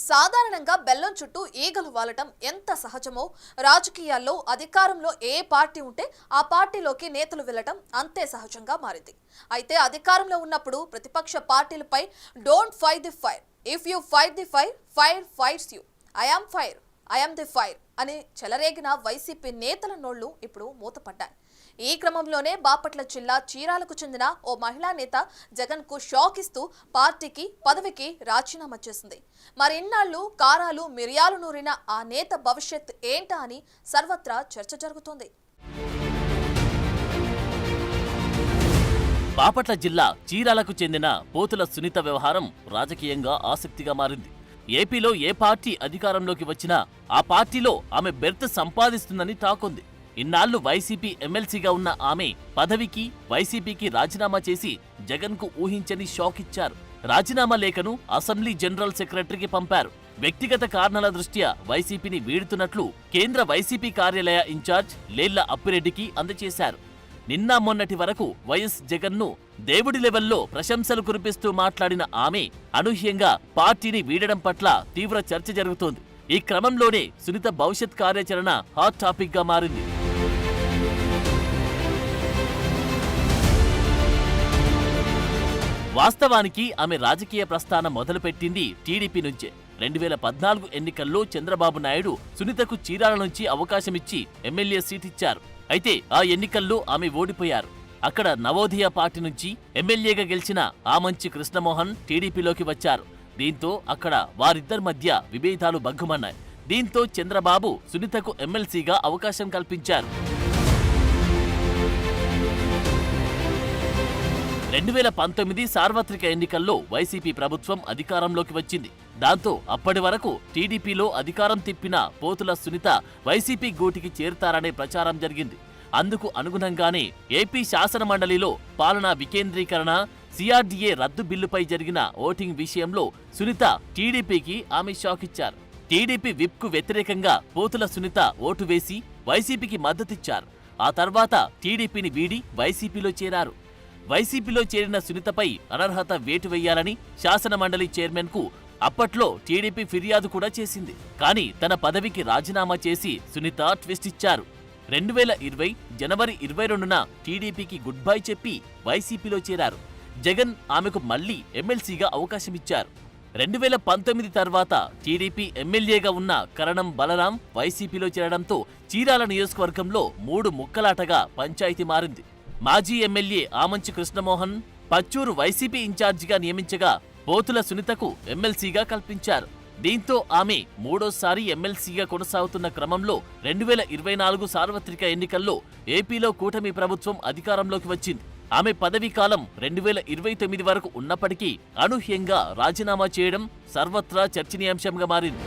సాధారణంగా బెల్లం చుట్టూ ఈగలు వాలటం ఎంత సహజమో రాజకీయాల్లో అధికారంలో ఏ పార్టీ ఉంటే ఆ పార్టీలోకి నేతలు వెళ్లటం అంతే సహజంగా మారింది. అయితే అధికారంలో ఉన్నప్పుడు ప్రతిపక్ష పార్టీలపై don't fight the fire, if you fight the fire, fire fights you, I am the fire అని చెలరేగిన వైసీపీ నేతల నోళ్లు ఇప్పుడు మూతపడ్డాయి. ఈ క్రమంలోనే బాపట్ల జిల్లా చీరాలకు చెందిన ఓ మహిళా నేత జగన్ కు షాక్ ఇస్తూ పార్టీకి పదవికి రాజీనామా చేసింది. మరి ఇన్నాళ్లు కారాలు మిరియాలు నూరిన ఆ నేత భవిష్యత్ ఏంటా అని సర్వత్రా చర్చ జరుగుతోంది. బాపట్ల జిల్లా చీరాలకు చెందిన పోతుల సునీత వ్యవహారం రాజకీయంగా ఆసక్తిగా మారింది. ఏపీలో ఏ పార్టీ అధికారంలోకి వచ్చినా ఆ పార్టీలో ఆమె బెర్త్ సంపాదిస్తుందని టాక్ ఉంది. ఇన్నాళ్లు వైసీపీ ఎమ్మెల్సీగా ఉన్న ఆమె పదవికి వైసీపీకి రాజీనామా చేసి జగన్ కు ఊహించని షాక్ ఇచ్చారు. రాజీనామా లేఖను అసెంబ్లీ జనరల్ సెక్రటరీకి పంపారు. వ్యక్తిగత కారణాల దృష్ట్యా వైసీపీని వీడుతున్నట్లు కేంద్ర వైసీపీ కార్యాలయ ఇన్ఛార్జ్ లేళ్ల అప్పిరెడ్డికి అందజేశారు. నిన్న మొన్నటి వరకు వైఎస్ జగన్ ను దేవుడి లెవెల్లో ప్రశంసలు కురిపిస్తూ మాట్లాడిన ఆమె అనూహ్యంగా పార్టీని వీడడం పట్ల తీవ్ర చర్చ జరుగుతోంది. ఈ క్రమంలోనే సునీత భవిష్యత్ కార్యాచరణ హాట్ టాపిక్ గా మారింది. వాస్తవానికి ఆమె రాజకీయ ప్రస్థానం మొదలుపెట్టింది టీడీపీ నుంచే. 2014 ఎన్నికల్లో చంద్రబాబు నాయుడు సునీతకు చీరాల నుంచి అవకాశమిచ్చి ఎమ్మెల్యే సీట్ ఇచ్చారు. అయితే ఆ ఎన్నికల్లో ఆమె ఓడిపోయారు. అక్కడ నవోదయ పార్టీ నుంచి ఎమ్మెల్యేగా గెలిచిన ఆమంచి కృష్ణమోహన్ టీడీపీలోకి వచ్చారు. దీంతో అక్కడ వారిద్దరి మధ్య విభేదాలు బగ్గుమన్నాయి. దీంతో చంద్రబాబు సునీతకు ఎమ్మెల్సీగా అవకాశం కల్పించారు. 2019 సార్వత్రిక ఎన్నికల్లో వైసీపీ ప్రభుత్వం అధికారంలోకి వచ్చింది. దాంతో అప్పటి వరకు టీడీపీలో అధికారం తిప్పిన పోతుల సునీత వైసీపీ గూటికి చేరుతారనే ప్రచారం జరిగింది. అందుకు అనుగుణంగానే ఏపీ శాసనమండలిలో పాలనా వికేంద్రీకరణ, సిఆర్డీఏ రద్దు బిల్లుపై జరిగిన ఓటింగ్ విషయంలో సునీత టీడీపీకి ఆమె షాక్ ఇచ్చారు. టీడీపీ విప్ కు వ్యతిరేకంగా పోతుల సునీత ఓటు వేసి వైసీపీకి మద్దతిచ్చారు. ఆ తర్వాత టీడీపీని వీడి వైసీపీలో చేరారు. వైసీపీలో చేరిన సునీతపై అనర్హత వేటు వేయాలని శాసనమండలి చైర్మన్ కు అప్పట్లో టీడీపీ ఫిర్యాదు కూడా చేసింది. కానీ తన పదవికి రాజీనామా చేసి సునీత ట్విస్ట్ ఇచ్చారు. 2020 జనవరి 22న టీడీపీకి గుడ్ బై చెప్పి వైసీపీలో చేరారు. జగన్ ఆమెకు మళ్లీ ఎమ్మెల్సీగా అవకాశమిచ్చారు. 2019 తర్వాత టీడీపీ ఎమ్మెల్యేగా ఉన్న కరణం బలరాం వైసీపీలో చేరడంతో చీరాల నియోజకవర్గంలో 3 ముక్కలాటగా పంచాయతీ మారింది. మాజీ ఎమ్మెల్యే ఆమంచి కృష్ణమోహన్ పచ్చూరు వైసీపీ ఇన్ఛార్జిగా నియమించగా పోతుల సునీతకు ఎమ్మెల్సీగా కల్పించారు. దీంతో ఆమె మూడోసారి ఎమ్మెల్సీగా కొనసాగుతున్న క్రమంలో 2024 సార్వత్రిక ఎన్నికల్లో ఏపీలో కూటమి ప్రభుత్వం అధికారంలోకి వచ్చింది. ఆమె పదవీ కాలం 2029 వరకు ఉన్నప్పటికీ అనూహ్యంగా రాజీనామా చేయడం సర్వత్రా చర్చనీయాంశంగా మారింది.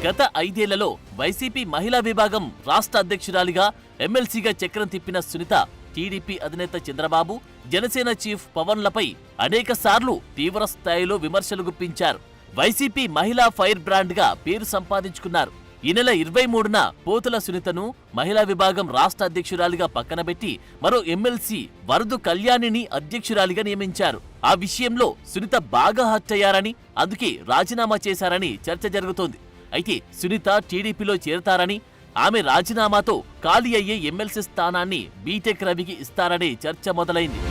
గత 5 ఏళ్లలో వైసీపీ మహిళా విభాగం రాష్ట్ర అధ్యక్షురాలిగా ఎమ్మెల్సీగా చక్రం తిప్పిన సునీత టీడీపీ అధినేత చంద్రబాబు, జనసేన చీఫ్ పవన్లపై అనేక సార్లు తీవ్ర స్థాయిలో విమర్శలు గుప్పించారు. వైసీపీ మహిళా ఫైర్ బ్రాండ్ గా పేరు సంపాదించుకున్నారు. ఈ నెల 23న పోతుల సునీతను మహిళా విభాగం రాష్ట్ర అధ్యక్షురాలిగా పక్కనబెట్టి మరో ఎమ్మెల్సీ వరదు కళ్యాణిని అధ్యక్షురాలిగా నియమించారు. ఆ విషయంలో సునీత బాగా హర్ట్ అయ్యారని, అందుకే రాజీనామా చేశారని చర్చ జరుగుతోంది. అయితే సునీత టీడీపీలో చేరతారని, ఆమె రాజీనామాతో ఖాళీ అయ్యే ఎమ్మెల్సీ స్థానాన్ని బీటెక్ రవికి ఇస్తారనే చర్చ మొదలైంది.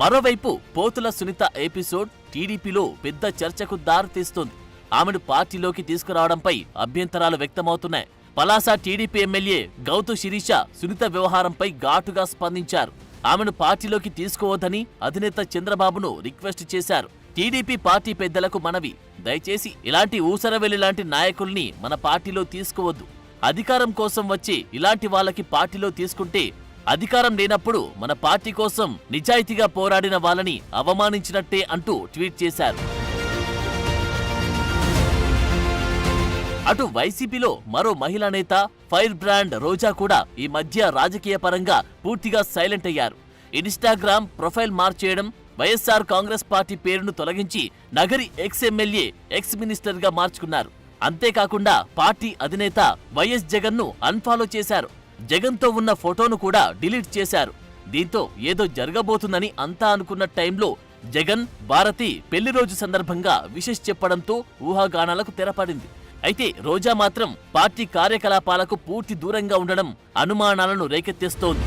మరోవైపు పోతుల సునీత ఎపిసోడ్ టీడీపీలో పెద్ద చర్చకు దారితీస్తోంది. ఆమెను పార్టీలోకి తీసుకురావడంపై అభ్యంతరాలు వ్యక్తమవుతున్నాయి. పలాస టీడీపీ ఎమ్మెల్యే గౌతు శిరీష సునీత వ్యవహారంపై ఘాటుగా స్పందించారు. ఆమెను పార్టీలోకి తీసుకోవద్దని అధినేత చంద్రబాబును రిక్వెస్ట్ చేశారు. టీడీపీ పార్టీ పెద్దలకు మనవి, దయచేసి ఇలాంటి ఊసరవెల్లి లాంటి నాయకుల్ని మన పార్టీలో తీసుకోవద్దు. అధికారం కోసం వచ్చి ఇలాంటి వాళ్ళకి పార్టీలో తీసుకుంటే అధికారం లేనప్పుడు మన పార్టీ కోసం నిజాయితీగా పోరాడిన వాళ్ళని అవమానించినట్టే అంటూ ట్వీట్ చేశారు. అటు వైసీపీలో మరో మహిళా నేత ఫైర్ బ్రాండ్ రోజా కూడా ఈ మధ్య రాజకీయ పరంగా పూర్తిగా సైలెంట్ అయ్యారు. ఇన్స్టాగ్రామ్ ప్రొఫైల్ మార్చేయడం, వైఎస్ఆర్ కాంగ్రెస్ పార్టీ పేరును తొలగించి Nagari ex MLA, ex minister గా మార్చుకున్నారు. అంతేకాకుండా పార్టీ అధినేత వైఎస్ జగన్ ను అన్ఫాలో చేశారు. జగన్తో ఉన్న ఫోటోను కూడా డిలీట్ చేశారు. దీంతో ఏదో జరగబోతుందని అంతా అనుకున్న టైంలో జగన్, భారతి పెళ్లి రోజు సందర్భంగా విషెస్ చెప్పడంతో ఊహాగానాలకు తెరపడింది. అయితే రోజా మాత్రం పార్టీ కార్యకలాపాలకు పూర్తి దూరంగా ఉండడం అనుమానాలను రేకెత్తిస్తోంది.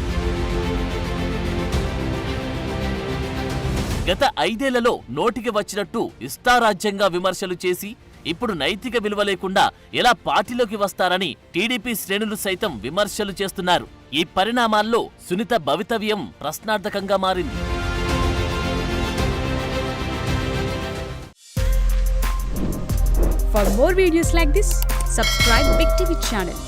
గత 5 ఏళ్లలో నోటికి వచ్చినట్టు ఇష్టారాజ్యంగా విమర్శలు చేసి ఇప్పుడు నైతిక విలువ లేకుండా ఎలా పార్టీలోకి వస్తారని టీడీపీ శ్రేణులు సైతం విమర్శలు చేస్తున్నారు. ఈ పరిణామాల్లో సునీత భవితవ్యం ప్రశ్నార్థకంగా మారింది. For more videos like this, subscribe Big TV channel.